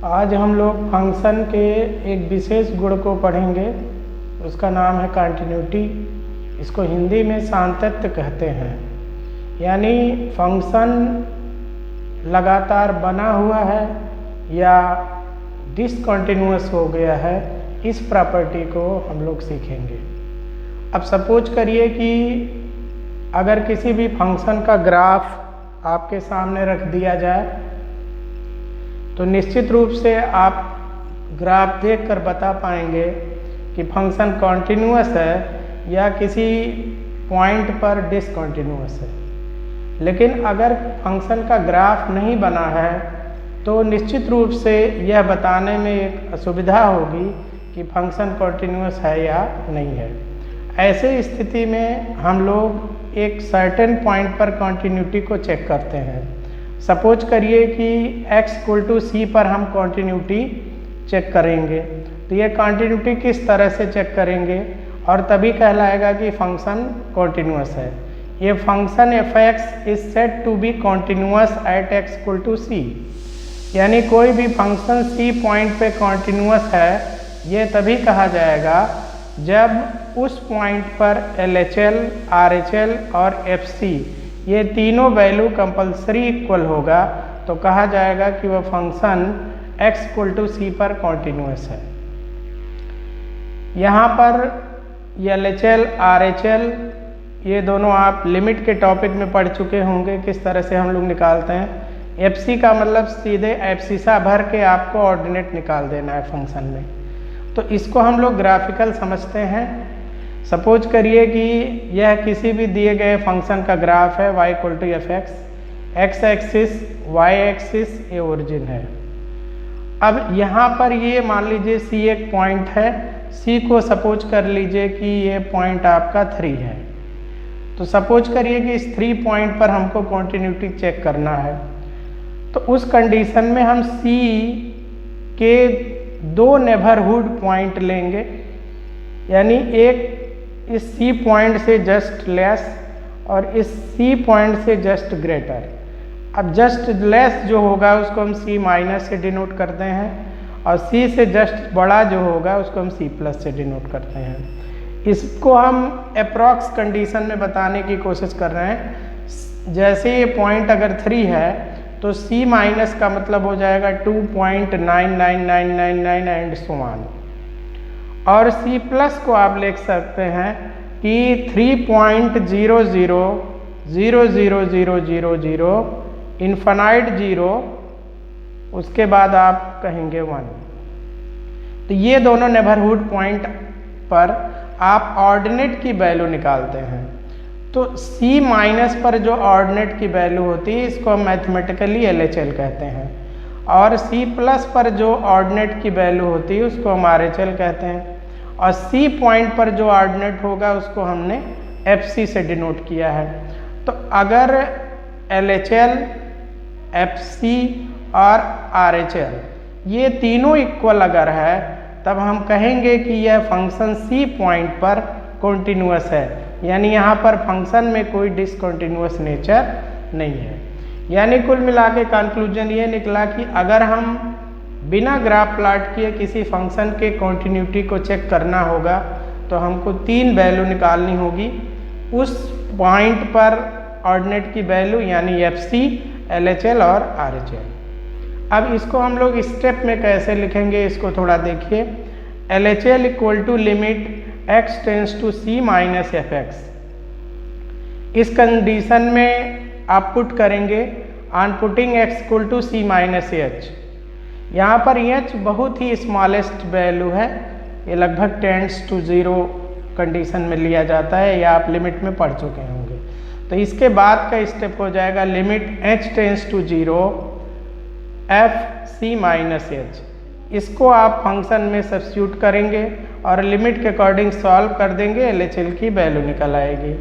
आज हम लोग फंक्शन के एक विशेष गुण को पढ़ेंगे। उसका नाम है कंटिन्यूटी। इसको हिंदी में सातत्य कहते हैं। यानी फंक्शन लगातार बना हुआ है या डिसकंटिन्यूअस हो गया है, इस प्रॉपर्टी को हम लोग सीखेंगे। अब सपोज करिए कि अगर किसी भी फंक्शन का ग्राफ आपके सामने रख दिया जाए तो निश्चित रूप से आप ग्राफ देखकर बता पाएंगे कि फंक्शन कॉन्टिन्यूअस है या किसी पॉइंट पर डिसकंटिन्यूअस है। लेकिन अगर फंक्शन का ग्राफ नहीं बना है तो निश्चित रूप से यह बताने में एक असुविधा होगी कि फंक्शन कॉन्टिन्यूअस है या नहीं है। ऐसे स्थिति में हम लोग एक सर्टेन पॉइंट पर कॉन्टिन्यूटी को चेक करते हैं। सपोज करिए कि x=c पर हम कॉन्टिन्यूटी चेक करेंगे, तो ये कॉन्टिन्यूटी किस तरह से चेक करेंगे और तभी कहलाएगा कि फंक्शन कॉन्टिन्यूअस है। ये function f(x) is said to be continuous at x=c। यानी कोई भी फंक्शन c पॉइंट पे कॉन्टिन्यूअस है, ये तभी कहा जाएगा जब उस पॉइंट पर LHL, RHL और FC ये तीनों वैल्यू कंपल्सरी इक्वल होगा, तो कहा जाएगा कि वह फंक्शन x=c पर कॉन्टिन्यूअस है। यहाँ पर LHL, RHL ये दोनों आप लिमिट के टॉपिक में पढ़ चुके होंगे, किस तरह से हम लोग निकालते हैं। FC का मतलब सीधे एब्सिसा भर के आपको ऑर्डिनेट निकाल देना है फंक्शन में, तो इसको हम लोग ग्राफिकल समझते हैं। सपोज करिए कि यह किसी भी दिए गए फंक्शन का ग्राफ है y=f(x), x axis y axis ये ओरिजिन है। अब यहाँ पर ये मान लीजिए c एक पॉइंट है, c को सपोज कर लीजिए कि ये पॉइंट आपका 3 है। तो सपोज करिए कि इस 3 पॉइंट पर हमको कॉन्टिन्यूटी चेक करना है, तो उस कंडीशन में हम c के 2 नेबरहुड पॉइंट लेंगे। यानी एक इस C पॉइंट से जस्ट लेस और इस C पॉइंट से जस्ट ग्रेटर। अब जस्ट लेस जो होगा उसको हम C माइनस से डिनोट करते हैं और C से जस्ट बड़ा जो होगा उसको हम C प्लस से डिनोट करते हैं। इसको हम अप्रॉक्स कंडीशन में बताने की कोशिश कर रहे हैं। जैसे ये पॉइंट अगर 3 है तो C माइनस का मतलब हो जाएगा 2.99999 एंड सो ऑन। और C प्लस को आप लिख सकते हैं कि 3.000000 इन्फिनाइट 0, उसके बाद आप कहेंगे 1। तो ये दोनों नेबरहुड पॉइंट पर आप ऑर्डिनेट की वैल्यू निकालते हैं। तो C माइनस पर जो ऑर्डिनेट की वैल्यू होती है इसको हम मैथमेटिकली LHL कहते हैं, और C प्लस पर जो ऑर्डिनेट की वैल्यू होती है उसको हम RHL कहते हैं, और C पॉइंट पर जो ऑर्डिनेट होगा उसको हमने FC से डिनोट किया है। तो अगर LHL, FC और RHL ये तीनों इक्वल अगर है तब हम कहेंगे कि यह फंक्शन C पॉइंट पर कॉन्टिन्यूअस है। यानी यहाँ पर फंक्शन में कोई डिसकंटिन्यूअस नेचर नहीं है। यानी कुल मिला के कंक्लूजन ये निकला कि अगर हम बिना ग्राफ प्लॉट किए किसी फंक्शन के कॉन्टिन्यूटी को चेक करना होगा तो हमको 3 वैल्यू निकालनी होगी। उस पॉइंट पर ऑर्डिनेट की वैल्यू यानी FC, LHL और RHL। अब इसको हम लोग स्टेप में कैसे लिखेंगे इसको थोड़ा देखिए। LHL = limit x→c minus f(x). इस कंडीशन में आप पुट करेंगे on putting x=c minus h। यहाँ पर h बहुत ही स्मॉलेस्ट वैल्यू है, ये लगभग टेंड्स टू 0 कंडीशन में लिया जाता है, या आप लिमिट में पढ़ चुके होंगे। तो इसके बाद का स्टेप हो जाएगा limit h→0 f(c minus h). इसको आप फंक्शन में सब्स्टिट्यूट करेंगे और लिमिट के अकॉर्डिंग सॉल्व कर देंगे, LHL की वैल्यू निकल आएगी।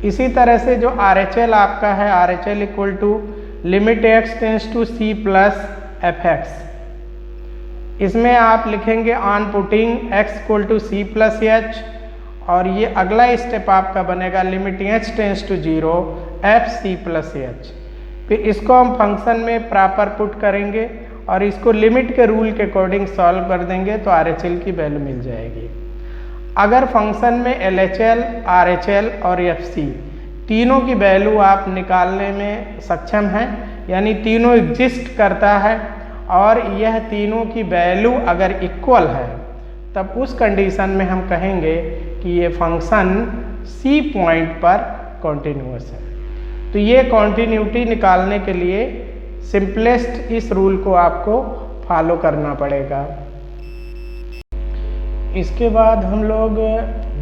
इसी तरह से जो RHL आपका है, RHL = limit x→c plus f(x). इसमें आप लिखेंगे on putting x=c plus h, और ये अगला स्टेप आपका बनेगा limit h→0 fc plus h। फिर इसको हम फंक्शन में प्रॉपर पुट करेंगे और इसको लिमिट के रूल के अकॉर्डिंग सॉल्व कर देंगे तो RHL की वैल्यू मिल जाएगी। अगर फंक्शन में LHL, RHL और FC तीनों की वैल्यू आप निकालने में सक्षम हैं, यानी तीनों एग्जिस्ट करता है और यह तीनों की वैल्यू अगर इक्वल है, तब उस कंडीशन में हम कहेंगे कि ये फंक्शन C पॉइंट पर कॉन्टिन्यूअस है। तो ये कॉन्टिन्यूटी निकालने के लिए सिंपलेस्ट इस रूल को आपको फॉलो करना पड़ेगा। इसके बाद हम लोग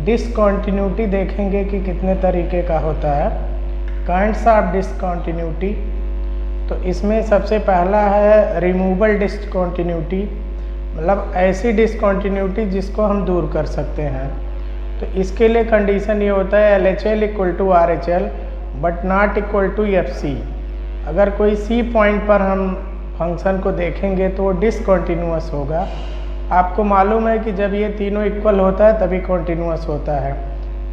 डिसकॉन्टिन्यूटी देखेंगे कि कितने तरीके का होता है, काइंड्स ऑफ डिसकॉन्टिन्यूटी। तो इसमें सबसे पहला है रिमूवल डिसकॉन्टिन्यूटी, मतलब ऐसी डिसकॉन्टिन्यूटी जिसको हम दूर कर सकते हैं। तो इसके लिए कंडीशन ये होता है LHL equal to RHL but not equal to FC। अगर कोई C पॉइंट पर हम फंक्शन को देखेंगे तो वो डिसकॉन्टिन्यूअस होगा। आपको मालूम है कि जब ये तीनों इक्वल होता है तभी कॉन्टिन्यूअस होता है।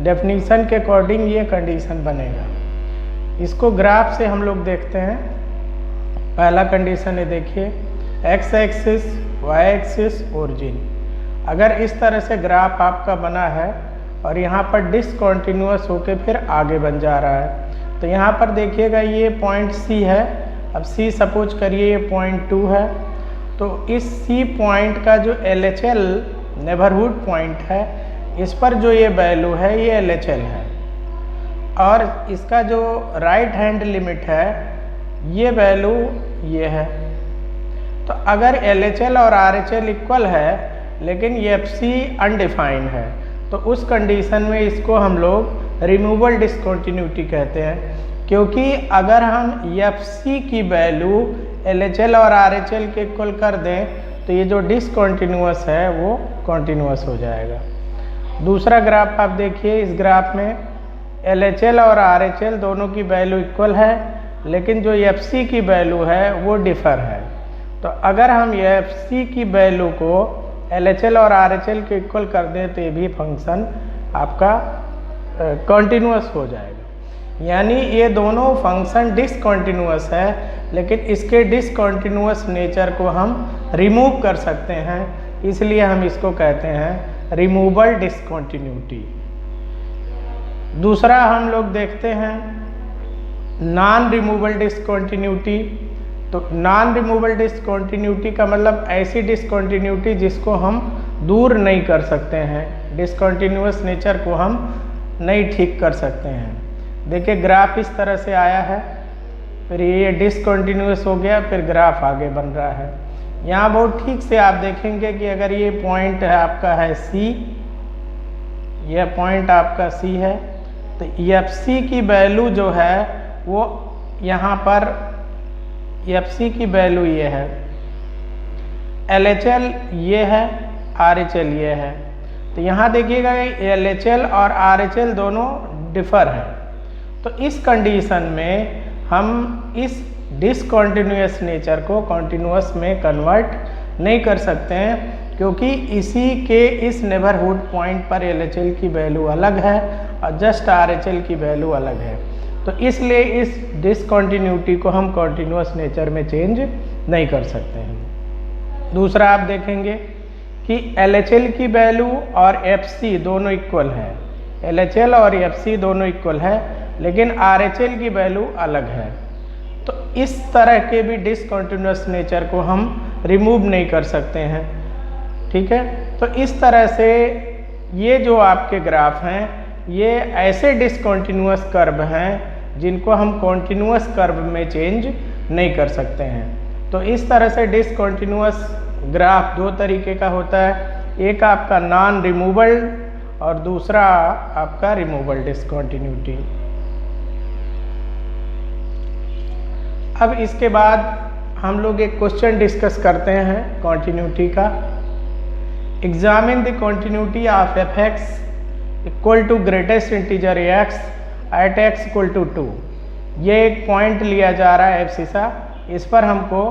डेफिनीशन के अकॉर्डिंग ये कंडीशन बनेगा। इसको ग्राफ से हम लोग देखते हैं। पहला कंडीशन है, देखिए x axis, y axis, origin. अगर इस तरह से ग्राफ आपका बना है और यहाँ पर डिसकॉन्टिन्यूअस होके फिर आगे बन जा रहा है, तो यहाँ पर देखिएगा ये पॉइंट C है। अब C सपोज करिए ये पॉइंट 2 है, तो इस C पॉइंट का जो LHL नेबरहुड पॉइंट है, इस पर जो ये वैल्यू है ये LHL है, और इसका जो राइट हैंड लिमिट है ये वैल्यू ये है। तो अगर LHL और RHL इक्वल है लेकिन FC अनडिफाइंड है, तो उस कंडीशन में इसको हम लोग रिमूवल डिसकॉन्टिन्यूटी कहते हैं, क्योंकि अगर हम FC की वैल्यू LHL और RHL के इक्वल कर दें तो ये जो डिसकॉन्टिन्यूअस है वो कॉन्टिन्यूअस हो जाएगा। दूसरा ग्राफ आप देखिए, इस ग्राफ में LHL और RHL दोनों की वैल्यू इक्वल है, लेकिन जो FC की वैल्यू है वो डिफ़र है। तो अगर हम ये FC की वैल्यू को LHL और RHL के इक्वल कर दें तो ये भी फंक्शन आपका कॉन्टिन्यूअस हो जाएगा। यानी ये दोनों फंक्शन डिसकॉन्टिन्यूअस है, लेकिन इसके डिसकॉन्टिन्यूअस नेचर को हम रिमूव कर सकते हैं, इसलिए हम इसको कहते हैं रिमूवल डिसकॉन्टिन्यूटी। दूसरा हम लोग देखते हैं नॉन रिमूवल डिसकॉन्टिन्यूटी। तो नॉन रिमूवल डिसकॉन्टिन्यूटी का मतलब ऐसी डिसकॉन्टिन्यूटी जिसको हम दूर नहीं कर सकते हैं, डिसकॉन्टिन्यूअस नेचर को हम नहीं ठीक कर सकते हैं। देखिए ग्राफ इस तरह से आया है, फिर ये डिसकॉन्टिन्यूअस हो गया, फिर ग्राफ आगे बन रहा है। यहाँ बहुत ठीक से आप देखेंगे कि अगर ये पॉइंट है आपका है C, यह पॉइंट आपका C है, तो FC की वैल्यू जो है वो यहाँ पर FC की वैल्यू ये है, LHL ये है, RHL ये है। तो यहाँ देखिएगा LHL और RHL दोनों डिफ़र हैं। तो इस कंडीशन में हम इस डिसकॉन्टिन्यूअस नेचर को कॉन्टिन्यूअस में कन्वर्ट नहीं कर सकते हैं, क्योंकि इसी के इस नेबरहुड पॉइंट पर LHL की वैल्यू अलग है और जस्ट RHL की वैल्यू अलग है। तो इसलिए इस डिसकॉन्टिन्यूटी को हम कॉन्टिन्यूअस नेचर में चेंज नहीं कर सकते हैं। दूसरा आप देखेंगे कि LHL की वैल्यू और FC दोनों इक्वल है, LHL और FC दोनों इक्वल है, लेकिन RHL की वैल्यू अलग है। तो इस तरह के भी डिसकॉन्टिन्यूअस नेचर को हम रिमूव नहीं कर सकते हैं, ठीक है। तो इस तरह से ये जो आपके ग्राफ हैं ये ऐसे डिसकॉन्टिन्यूअस कर्व हैं जिनको हम कॉन्टिन्यूअस कर्व में चेंज नहीं कर सकते हैं। तो इस तरह से डिसकॉन्टिन्यूअस ग्राफ दो तरीके का होता है, एक आपका नॉन रिमूवल और दूसरा आपका रिमूवल डिसकॉन्टिन्यूटी। अब इसके बाद हम लोग एक क्वेश्चन डिस्कस करते हैं कॉन्टिन्यूटी का। Examine the continuity of f(x) equal to greatest integer x at x equal to 2। ये एक पॉइंट लिया जा रहा है एब्सिसा, इस पर हमको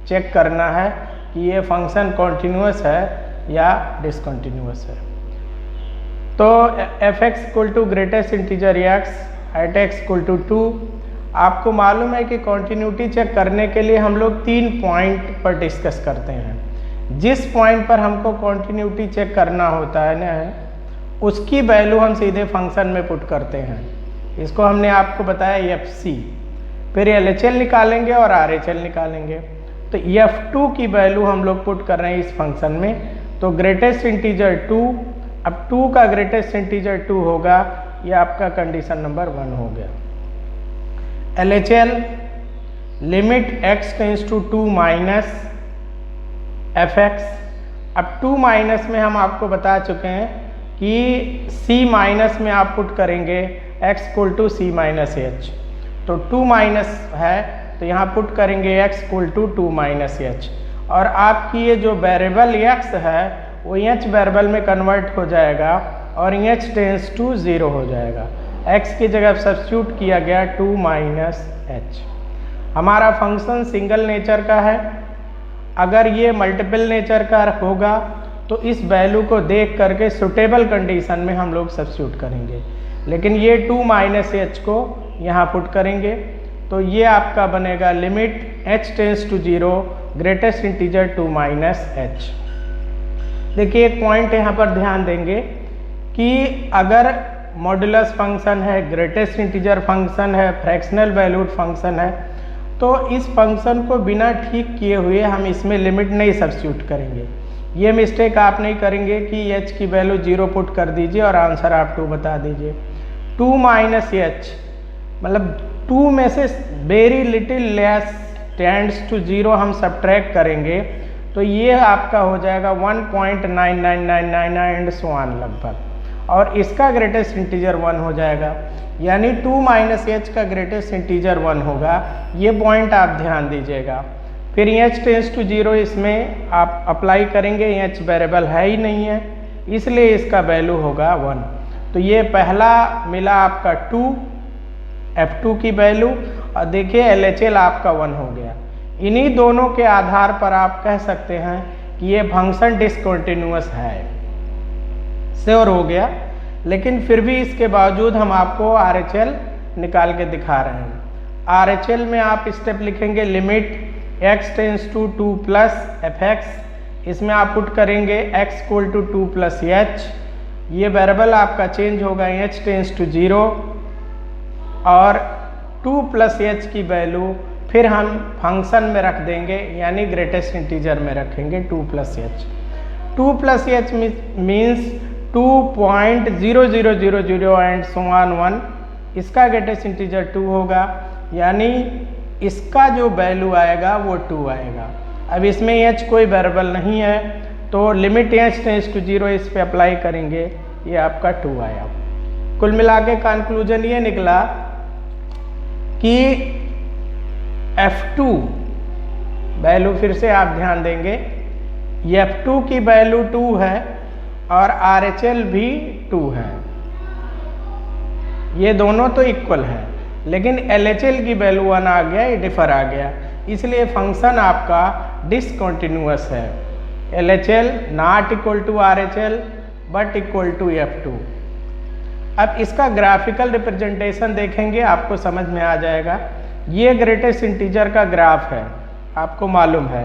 चेक करना है कि ये फंक्शन कॉन्टिन्यूअस है या डिसकॉन्टिन्यूअस है। तो f(x) equal to greatest integer x at x equal to 2 आपको मालूम है कि कॉन्टिन्यूटी चेक करने के लिए हम लोग 3 पॉइंट पर डिस्कस करते हैं। जिस पॉइंट पर हमको कॉन्टिन्यूटी चेक करना होता है ना, उसकी वैल्यू हम सीधे फंक्शन में पुट करते हैं। इसको हमने आपको बताया FC, फिर LHL निकालेंगे और RHL निकालेंगे। तो F2 की वैल्यू हम लोग पुट कर रहे हैं इस फंक्शन में। तो ग्रेटेस्ट इंटीजर 2, अब 2 का ग्रेटेस्ट इंटीजर 2 होगा, ये आपका कंडीशन नंबर 1 हो गया। LHL limit x tends to 2 minus fx। अब 2 माइनस में हम आपको बता चुके हैं कि c माइनस में आप पुट करेंगे x equal to c minus h। तो 2 माइनस है तो यहाँ पुट करेंगे x equal to 2 minus h, और आपकी ये जो वेरिएबल x है वो h वेरिएबल में कन्वर्ट हो जाएगा और h टेंस टू 0 हो जाएगा। x की जगह सब्स्टिट्यूट किया गया 2 माइनस h। हमारा फंक्शन सिंगल नेचर का है। अगर ये मल्टीपल नेचर का होगा तो इस वैल्यू को देख करके सुटेबल कंडीशन में हम लोग सब्स्टिट्यूट करेंगे, लेकिन ये 2 माइनस h को यहाँ पुट करेंगे तो ये आपका बनेगा limit h tends to 0 greatest integer 2 minus h। देखिए एक पॉइंट यहाँ पर ध्यान देंगे कि अगर मॉड्यूलस फंक्शन है, ग्रेटेस्ट इंटीजर फंक्शन है, फ्रैक्शनल वैल्यूड फंक्शन है, तो इस फंक्शन को बिना ठीक किए हुए हम इसमें लिमिट नहीं सब्स्टिट्यूट करेंगे। ये मिस्टेक आप नहीं करेंगे कि h की वैल्यू 0 पुट कर दीजिए और आंसर आप 2 बता दीजिए। 2 माइनस h मतलब 2 में से very little less tends to 0 हम सब्ट्रैक्ट करेंगे तो ये आपका हो जाएगा 1.9999 एंड सो ऑन लगभग, और इसका ग्रेटेस्ट इंटीजर 1 हो जाएगा, यानी 2 माइनस h का ग्रेटेस्ट इंटीजर 1 होगा। ये पॉइंट आप ध्यान दीजिएगा। फिर h टेंस टू 0 इसमें आप अप्लाई करेंगे, h वेरिएबल है ही नहीं है इसलिए इसका वैल्यू होगा 1। तो ये पहला मिला आपका 2 F2 की वैल्यू, और देखिए LHL आपका 1 हो गया। इन्हीं दोनों के आधार पर आप कह सकते हैं कि ये फंक्शन डिसकंटिन्यूअस है। श्योर हो गया, लेकिन फिर भी इसके बावजूद हम आपको RHL निकाल के दिखा रहे हैं। RHL में आप स्टेप लिखेंगे limit x tends to 2 plus fx, इसमें आप पुट करेंगे x equal to 2 plus h। ये वेरिएबल आपका चेंज होगा h टेंस टू 0 और 2 प्लस h की वैल्यू फिर हम फंक्शन में रख देंगे, यानी ग्रेटेस्ट इंटीजर में रखेंगे 2 plus h। 2 plus h means 2.0000 and so on 1, इसका ग्रेटेस्ट इंटीजर 2 होगा, यानी इसका जो वैल्यू आएगा वो 2 आएगा। अब इसमें h कोई वेरिएबल नहीं है तो लिमिट h टेंस टू 0 इस पे अप्लाई करेंगे, ये आपका 2 आया। कुल मिला के कंक्लूजन ये निकला कि F2 वैल्यू, फिर से आप ध्यान देंगे, F2 की वैल्यू 2 है और RHL भी 2 है, ये दोनों तो इक्वल है, लेकिन LHL की वैल्यू 1 आ गया, ये डिफर आ गया, इसलिए फंक्शन आपका डिसकंटिन्यूअस है। LHL not equal to RHL but equal to F2। अब इसका ग्राफिकल रिप्रेजेंटेशन देखेंगे, आपको समझ में आ जाएगा। ये ग्रेटेस्ट इंटीजर का ग्राफ है, आपको मालूम है।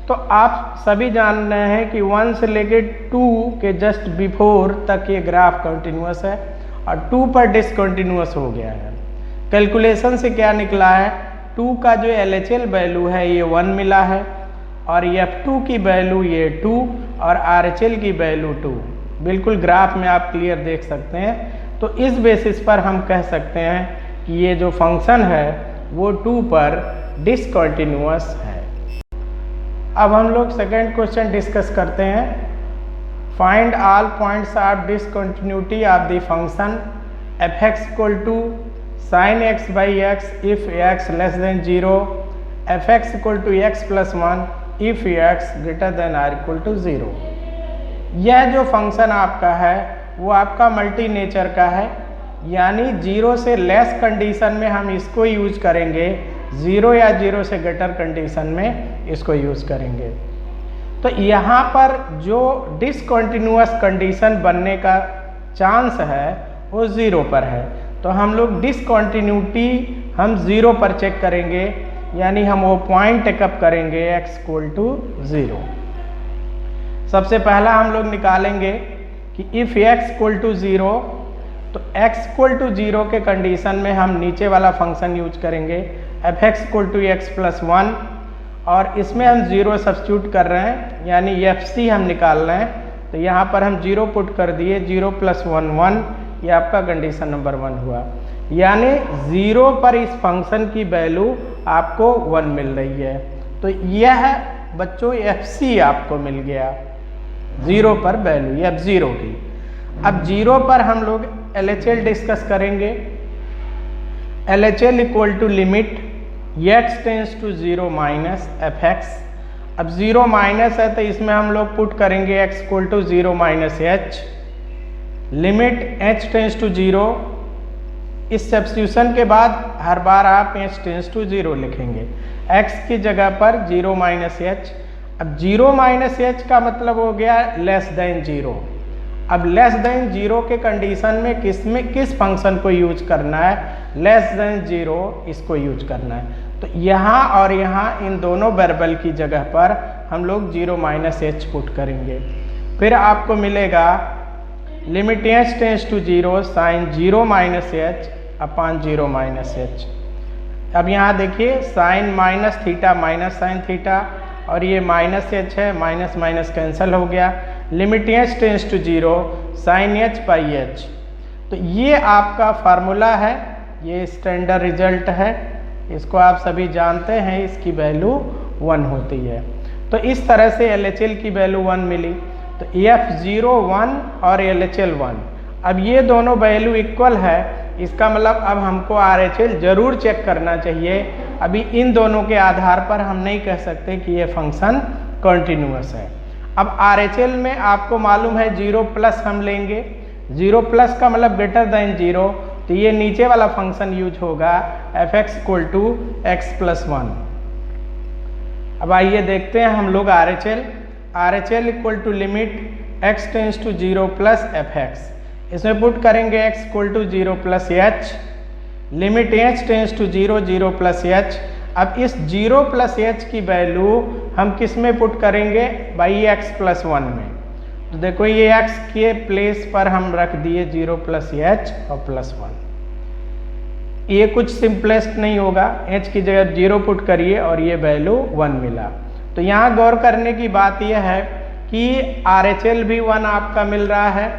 तो आप सभी जान रहे हैं कि 1 से लेके 2 के जस्ट बिफोर तक ये ग्राफ कंटिन्यूअस है और 2 पर डिसकंटिन्यूअस हो गया है। कैलकुलेशन से क्या निकला है, 2 का जो LHL वैल्यू है ये 1 मिला है और F2 की वैल्यू ये 2 और RHL की वैल्यू 2। बिल्कुल ग्राफ में आप क्लियर देख सकते हैं। तो इस बेसिस पर हम कह सकते हैं कि ये जो फंक्शन है वो 2 पर डिसकंटिन्यूअस है। अब हम लोग सेकेंड क्वेश्चन डिस्कस करते हैं। Find all points of discontinuity of the function f(x) equal to sin x by x if x less than 0, f(x) equal to x plus 1 if x greater than or equal to 0। यह जो function आपका है वो आपका multi nature का है, यानी 0 से लेस कंडीशन में हम इसको यूज करेंगे, 0 या 0 से ग्रेटर कंडीशन में इसको यूज करेंगे। तो यहाँ पर जो डिसकंटिन्यूअस कंडीशन बनने का चांस है वो 0 पर है। तो हम लोग डिसकंटिन्यूटी हम 0 पर चेक करेंगे, यानी हम वो पॉइंट टेकअप करेंगे x इक्वल टू 0। सबसे पहला हम लोग निकालेंगे कि इफ़ x इक्वल टू 0, तो x इक्वल टू 0 के कंडीशन में हम नीचे वाला फंक्शन यूज करेंगे f(x equal to x plus 1), और इसमें हम 0 सब्स्टिट्यूट कर रहे हैं, यानी fc हम निकाल रहे हैं। तो यहाँ पर हम 0 पुट कर दिए, 0 प्लस 1 1, ये आपका कंडीशन नंबर 1 हुआ। यानी 0 पर इस फंक्शन की वैल्यू आपको 1 मिल रही है। तो यह बच्चों fc आपको मिल गया 0 पर वैल्यू f0 की। अब 0 पर हम लोग LHL डिस्कस करेंगे। LHL equal to limit x tends to 0 minus fx। अब 0 माइनस है तो इसमें हम लोग पुट करेंगे x equal to 0 minus h, limit h tends to 0। इस सब्स्टिट्यूशन के बाद हर बार आप h टेंस टू 0 लिखेंगे, x की जगह पर 0 माइनस h। अब 0 माइनस h का मतलब हो गया लेस देन 0। अब लेस देन 0 के कंडीशन में किस फंक्शन को यूज करना है, लेस देन 0 इसको यूज करना है। तो यहाँ और यहाँ इन दोनों वेरिएबल की जगह पर हम लोग 0 माइनस h पुट करेंगे। फिर आपको मिलेगा limit h tends to 0 sine 0 minus h upon 0 minus h। अब यहाँ देखिए sine minus theta minus sine theta, और ये माइनस h है, माइनस माइनस कैंसिल हो गया। Limit h tends to 0 sine h by h। तो ये आपका फार्मूला है, ये स्टैंडर्ड रिजल्ट है, इसको आप सभी जानते हैं, इसकी वैल्यू 1 होती है। तो इस तरह से LHL की वैल्यू 1 मिली। तो f0 1 और LHL 1, अब ये दोनों वैल्यू इक्वल है, इसका मतलब अब हमको RHL जरूर चेक करना चाहिए। अभी इन दोनों के आधार पर हम नहीं कह सकते कि ये फंक्शन कॉन्टिन्यूअस है। अब RHL में आपको मालूम है 0 प्लस हम लेंगे, 0 प्लस का मतलब ग्रेटर देन 0, तो ये नीचे वाला फंक्शन यूज होगा f(x equal to x plus 1)। अब आइए देखते हैं हम लोग RHL equal to limit x tends to 0 plus fx। इसमें पुट करेंगे x equal to 0 plus h, limit h tends to 0 0 plus h। अब इस 0 प्लस h की वैल्यू हम किस में पुट करेंगे, बाई x प्लस 1 में। तो देखो ये x के प्लेस पर हम रख दिए 0 प्लस h और प्लस 1। ये कुछ सिंपलेस्ट नहीं होगा, h की जगह 0 पुट करिए और ये वैल्यू 1 मिला। तो यहाँ गौर करने की बात यह है कि RHL भी 1 आपका मिल रहा है,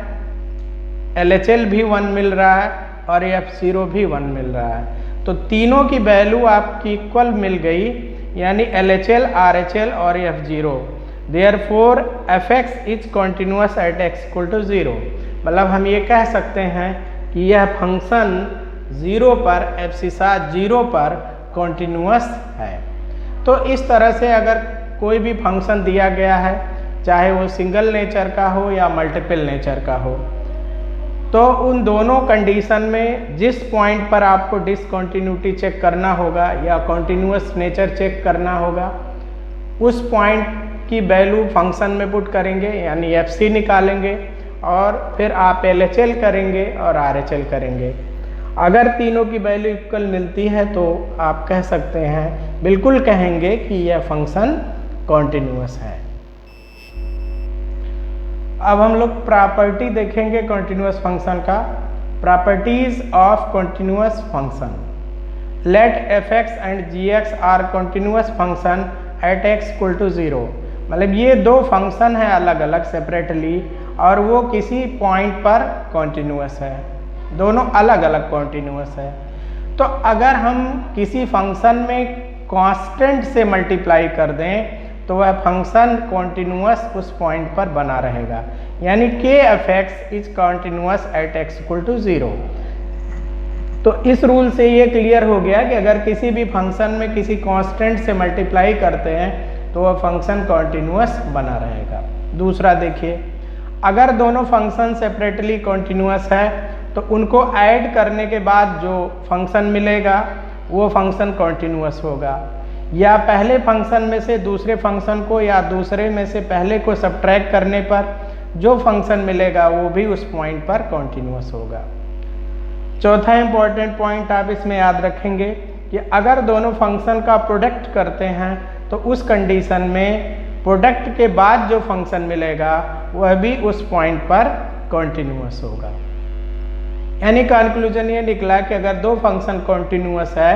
LHL भी 1 मिल रहा है और f0 भी 1 मिल रहा है। तो तीनों की वैल्यू आपकी इक्वल मिल गई, यानी LHL, RHL और f0। Therefore fx is continuous at x equal to 0। मतलब हम ये कह सकते हैं कि यह फंक्शन 0 पर f 0 पर कॉन्टिन्यूअस है। तो इस तरह से अगर कोई भी फंक्शन दिया गया है, चाहे वो सिंगल नेचर का हो या मल्टीपल नेचर का हो, तो उन दोनों कंडीशन में जिस पॉइंट पर आपको डिसकॉन्टिन्यूटी चेक करना होगा या कॉन्टिन्यूअस नेचर चेक करना होगा, उस पॉइंट की वैल्यू फंक्शन में पुट करेंगे, यानी fc निकालेंगे, और फिर आप LHL करेंगे और RHL करेंगे। अगर तीनों की वैल्यू इक्वल मिलती है तो आप कह सकते हैं, बिल्कुल कहेंगे कि यह फंक्शन कॉन्टिन्यूअस है। अब हम लोग प्रॉपर्टी देखेंगे कॉन्टिन्यूअस फंक्शन का। Properties of continuous function. Let fx and gx आर continuous function at x equal to 0। मतलब ये दो फंक्शन है अलग अलग सेपरेटली, और वो किसी पॉइंट पर कॉन्टिन्यूअस है, दोनों अलग अलग कॉन्टिन्यूअस है। तो अगर हम किसी फंक्शन में कांस्टेंट से मल्टीप्लाई कर दें तो वह फंक्शन कॉन्टिन्यूअस उस पॉइंट पर बना रहेगा, यानी k f(x) is continuous at x equal to 0। तो इस रूल से ये क्लियर हो गया कि अगर किसी भी फंक्शन में किसी कांस्टेंट से मल्टीप्लाई करते हैं तो वह फंक्शन कॉन्टिन्यूअस बना रहेगा। दूसरा देखिए, अगर दोनों फंक्शन सेपरेटली कॉन्टिन्यूअस है तो उनको ऐड करने के बाद जो फंक्शन मिलेगा वो फंक्शन कॉन्टिन्यूअस होगा, या पहले फंक्शन में से दूसरे फंक्शन को या दूसरे में से पहले को सब्ट्रैक्ट करने पर जो फंक्शन मिलेगा वो भी उस पॉइंट पर कॉन्टिन्यूअस होगा। चौथा इंपॉर्टेंट पॉइंट आप इसमें याद रखेंगे कि अगर दोनों फंक्शन का प्रोडक्ट करते हैं तो उस कंडीशन में प्रोडक्ट के बाद जो फंक्शन मिलेगा वह भी उस पॉइंट पर कॉन्टिन्यूअस होगा। यानी कंक्लूजन ये निकला कि अगर दो फंक्शन कॉन्टिन्यूअस है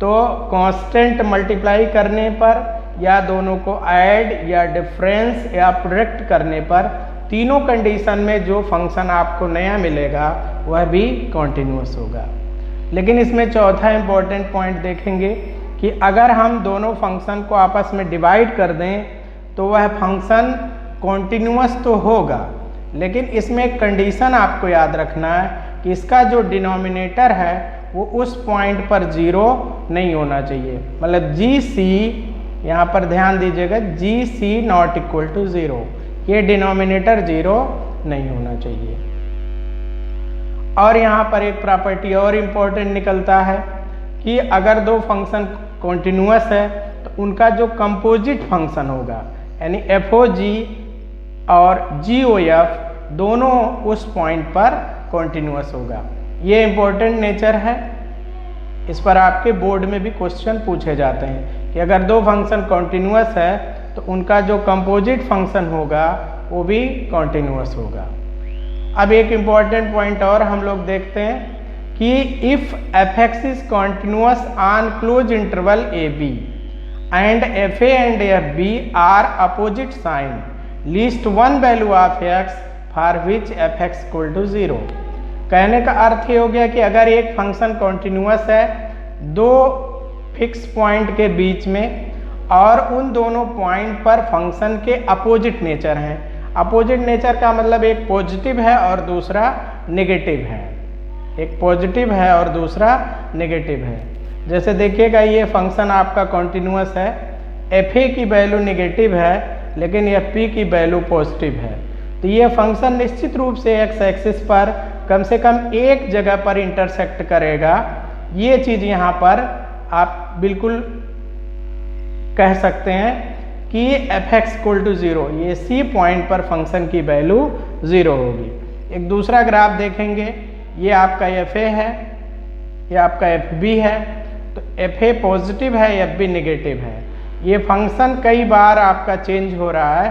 तो कांस्टेंट मल्टीप्लाई करने पर या दोनों को ऐड या डिफरेंस या प्रोडक्ट करने पर तीनों कंडीशन में जो फंक्शन आपको नया मिलेगा वह भी कॉन्टिन्यूअस होगा। लेकिन इसमें चौथा इंपॉर्टेंट पॉइंट देखेंगे कि अगर हम दोनों फंक्शन को आपस में डिवाइड कर दें तो वह फंक्शन कॉन्टिन्यूअस तो होगा, लेकिन इसमें एक कंडीशन आपको याद रखना है कि इसका जो डिनोमिनेटर है वो उस पॉइंट पर जीरो नहीं होना चाहिए। मतलब जी सी, यहाँ पर ध्यान दीजिएगा, जी सी नॉट इक्वल टू ज़ीरो, ये डिनोमिनेटर जीरो नहीं होना चाहिए। और यहाँ पर एक प्रॉपर्टी और इम्पोर्टेंट निकलता है कि अगर दो फंक्शन कॉन्टिन्यूअस है तो उनका जो कंपोजिट फंक्शन होगा यानी एफ ओ जी और जी ओ एफ दोनों उस पॉइंट पर कॉन्टिन्यूअस होगा। ये इम्पोर्टेंट नेचर है, इस पर आपके बोर्ड में भी क्वेश्चन पूछे जाते हैं कि अगर दो फंक्शन कॉन्टिन्यूअस है तो उनका जो कंपोजिट फंक्शन होगा वो भी कॉन्टिन्यूअस होगा। अब एक इम्पॉर्टेंट पॉइंट और हम लोग देखते हैं कि if f x is continuous on close interval a b and f a and f b are opposite sign least one value of x for which f x equal to zero. कहने का अर्थ ये हो गया कि अगर एक function continuous है दो फिक्स पॉइंट के बीच में और उन दोनों पॉइंट पर फंक्शन के अपोजिट नेचर हैं। अपोजिट नेचर का मतलब एक पॉजिटिव है और दूसरा नेगेटिव है, एक पॉजिटिव है और दूसरा नेगेटिव है। जैसे देखिएगा ये फंक्शन आपका कॉन्टिन्यूअस है, एफ ए की वैल्यू नेगेटिव है लेकिन एफ पी की वैल्यू पॉजिटिव है, तो ये फंक्शन निश्चित रूप से एक्स एक्सिस पर कम से कम एक जगह पर इंटरसेक्ट करेगा। ये चीज़ यहाँ पर आप बिल्कुल कह सकते हैं कि f x equal to zero, ये सी पॉइंट पर फंक्शन की वैल्यू ज़ीरो होगी। एक दूसरा ग्राफ देखेंगे, ये आपका एफ ए है, ये आपका एफ बी है, तो एफ ए पॉजिटिव है, एफ बी नेगेटिव है। ये फंक्शन कई बार आपका चेंज हो रहा है,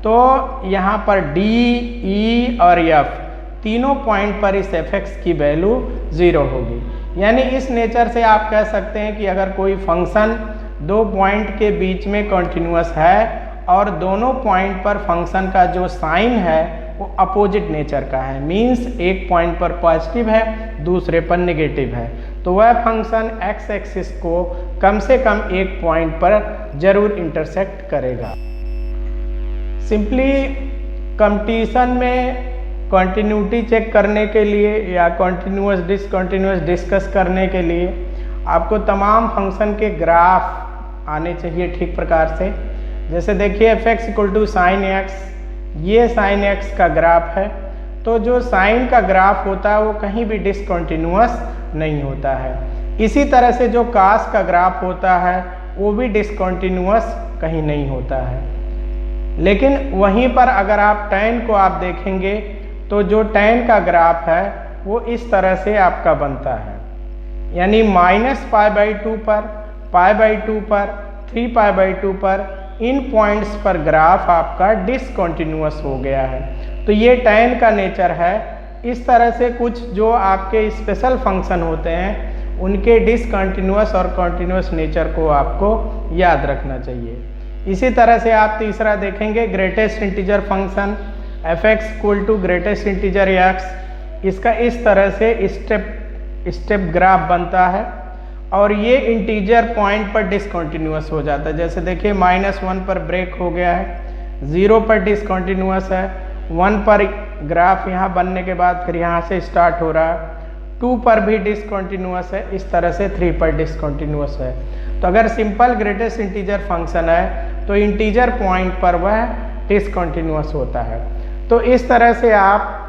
तो यहाँ पर डी, ई और एफ तीनों पॉइंट पर इस एफ एक्स की वैल्यू ज़ीरो होगी। यानी इस नेचर से आप कह सकते हैं कि अगर कोई फंक्शन दो पॉइंट के बीच में कॉन्टिन्यूअस है और दोनों पॉइंट पर फंक्शन का जो साइन है वो अपोजिट नेचर का है, मीन्स एक पॉइंट पर पॉजिटिव है दूसरे पर नेगेटिव है, तो वह फंक्शन एक्स एक्सिस को कम से कम एक पॉइंट पर जरूर इंटरसेक्ट करेगा। सिंपली कंपटीशन में कॉन्टिन्यूटी चेक करने के लिए या कॉन्टिन्यूअस डिसकॉन्टिन्यूअस डिस्कस करने के लिए आपको तमाम फंक्शन के ग्राफ आने चाहिए ठीक प्रकार से। जैसे देखिए f x equal to sine x, ये साइन एक्स का ग्राफ है, तो जो साइन का ग्राफ होता है वो कहीं भी डिसकॉन्टिन्यूअस नहीं होता है। इसी तरह से जो कास का ग्राफ होता है वो भी डिसकॉन्टिन्यूअस कहीं नहीं होता है। लेकिन वहीं पर अगर आप टैन को आप देखेंगे तो जो टैन का ग्राफ है वो इस तरह से आपका बनता है, यानी -π/2 पर, π/2 पर, 3π/2 पर इन पॉइंट्स पर ग्राफ आपका डिसकॉन्टिन्यूअस हो गया है। तो ये टैन का नेचर है। इस तरह से कुछ जो आपके स्पेशल फंक्शन होते हैं उनके डिसकॉन्टिन्यूअस और कॉन्टिन्यूअस नेचर को आपको याद रखना चाहिए। इसी तरह से आप तीसरा देखेंगे greatest integer function f x equal to greatest integer x, इसका इस तरह से स्टेप ग्राफ बनता है और ये इंटीजर पॉइंट पर डिसकॉन्टिन्यूअस हो जाता है। जैसे देखिए -1 पर ब्रेक हो गया है, 0 पर डिसकॉन्टिन्यूअस है, 1 पर ग्राफ यहाँ बनने के बाद फिर यहाँ से स्टार्ट हो रहा है, 2 पर भी डिसकॉन्टिन्यूअस है, इस तरह से 3 पर डिसकॉन्टिन्यूअस है। तो अगर सिंपल ग्रेटेस्ट इंटीजर फंक्शन है तो इंटीजर पॉइंट पर वह डिसकॉन्टिन्यूअस होता है। तो इस तरह से आप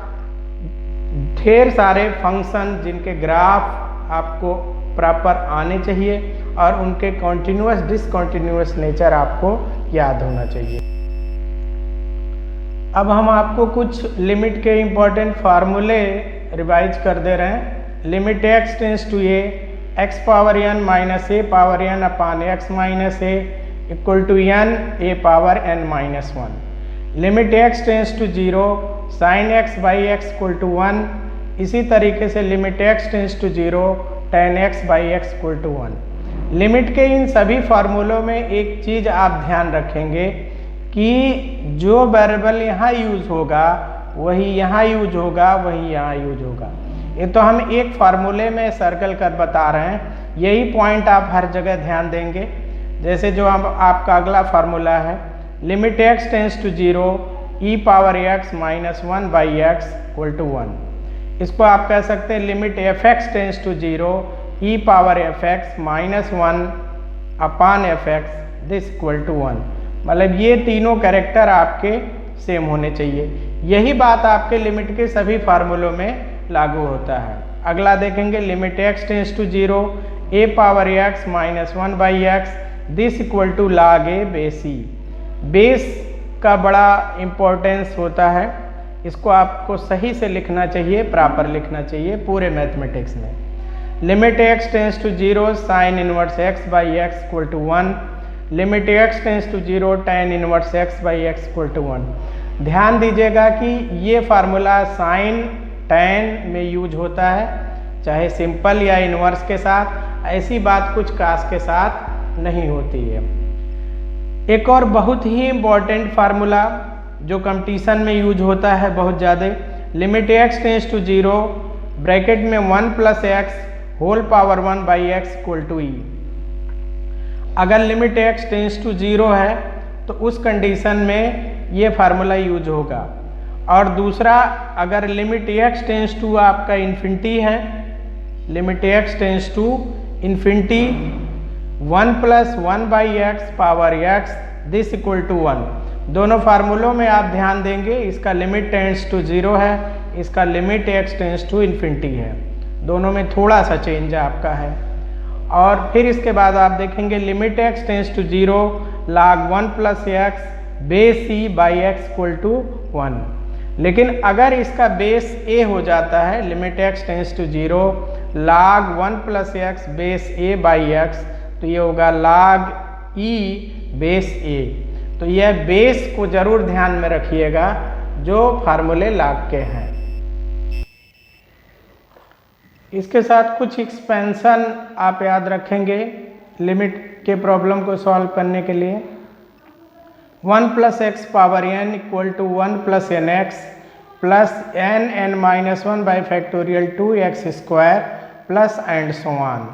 ढेर सारे फंक्शन जिनके ग्राफ आपको प्रॉपर आने चाहिए और उनके कॉन्टिन्यूअस डिसकॉन्टिन्यूअस नेचर आपको याद होना चाहिए। अब हम आपको कुछ लिमिट के इम्पोर्टेंट फार्मूले रिवाइज कर दे रहे हैं। Limit x tends to a x power n minus a power n upon x minus a equal to n a power n minus 1। Limit x tends to 0 sine x by x equal to 1। इसी तरीके से limit x tends to 0 tan x by x equal to 1। Limit के इन सभी फार्मूलों में एक चीज़ आप ध्यान रखेंगे कि जो वेरिएबल यहाँ यूज होगा वही यहाँ यूज होगा, वही यहाँ यूज होगा। ये तो हम एक फार्मूले में सर्कल कर बता रहे हैं, यही पॉइंट आप हर जगह ध्यान देंगे। जैसे जो हम आपका अगला फार्मूला है limit x tends to 0 e power x minus 1 by x equal to 1। इसको आप कह सकते हैं limit fx tends to 0 e power fx minus 1 upon fx this equal to 1। मतलब ये तीनों कैरेक्टर आपके सेम होने चाहिए। यही बात आपके लिमिट के सभी फार्मूलों में लागू होता है। अगला देखेंगे limit x tends to 0 a power x minus 1 by x this equal to log a base e। Base का बड़ा इम्पोर्टेंस होता है, इसको आपको सही से लिखना चाहिए, प्रॉपर लिखना चाहिए पूरे मैथमेटिक्स में। Limit x tends to 0 sine inverse x by x equal to 1। Limit x tends to 0 tan inverse x by x equal to 1। ध्यान दीजिएगा कि ये फार्मूला साइन tan में यूज होता है, चाहे सिंपल या इनवर्स के साथ। ऐसी बात कुछ कास के साथ नहीं होती है। एक और बहुत ही इम्पॉर्टेंट फार्मूला जो कंपटीशन में यूज होता है बहुत ज़्यादा, limit x tends to 0 bracket में 1 plus X whole power 1 by x equal to E. अगर लिमिट x टेंस टू 0 है तो उस कंडीशन में ये फार्मूला यूज होगा। और दूसरा, अगर लिमिट x टेंस टू आपका इन्फिनिटी है, limit x tends to infinity 1 plus 1 by x power x this equal to 1। दोनों फार्मूलों में आप ध्यान देंगे, इसका लिमिट टेंस टू 0 है, इसका limit x tends to infinity है। दोनों में थोड़ा सा चेंज आपका है। और फिर इसके बाद आप देखेंगे limit x tends to 0 log 1 plus x base e by x equal to 1। लेकिन अगर इसका बेस a हो जाता है, limit x tends to 0 log 1 plus x base a by x, तो ये होगा log e बेस a। तो यह बेस को जरूर ध्यान में रखिएगा जो फार्मूले log के हैं। इसके साथ कुछ एक्सपेंशन आप याद रखेंगे लिमिट के प्रॉब्लम को सॉल्व करने के लिए। 1 plus x power n equal to 1 plus n x plus n minus 1 by factorial 2x square plus and so on.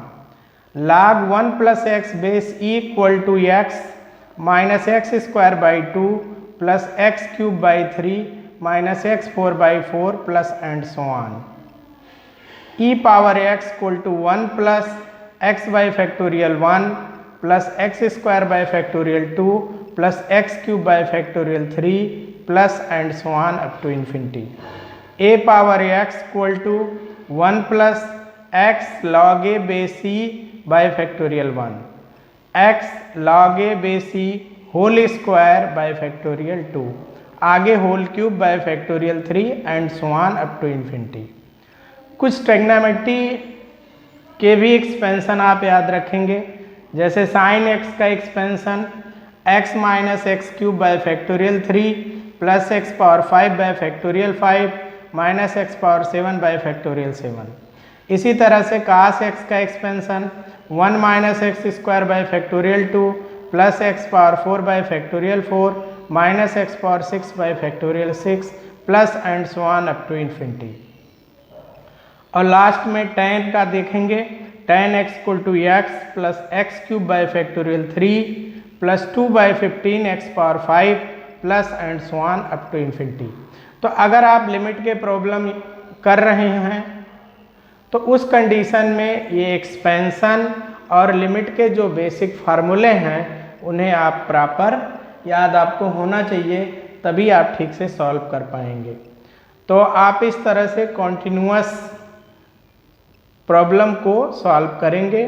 log 1 plus x base e equal to x minus x square by 2 plus x cube by 3 minus x 4 by 4 plus and so on. e power x equal to 1 plus x by factorial 1 plus x square by factorial 2 plus x cube by factorial 3 plus and so on up to infinity. a power x equal to 1 plus x log a base e by factorial 1 x log a base e whole square by factorial 2, आगे whole cube by factorial 3 and so on up to infinity. कुछ trigonometry के भी expansion आप याद रखेंगे, जैसे sine x का expansion x minus x cube by factorial 3 plus x power 5 by factorial 5 minus x power 7 by factorial 7। इसी तरह से कास x का expansion 1 minus x square by factorial 2 plus x power 4 by factorial 4 minus x power 6 by factorial 6 plus and so on up to infinity. और last में tan का देखेंगे, tan x equal to x plus x cube by factorial 3 plus 2 by 15 x power 5 plus and so on up to infinity. तो अगर आप limit के problem कर रहे हैं तो उस कंडीशन में ये एक्सपेंशन और लिमिट के जो बेसिक फार्मूले हैं उन्हें आप प्रॉपर याद आपको होना चाहिए, तभी आप ठीक से सॉल्व कर पाएंगे। तो आप इस तरह से कॉन्टिन्यूअस प्रॉब्लम को सॉल्व करेंगे।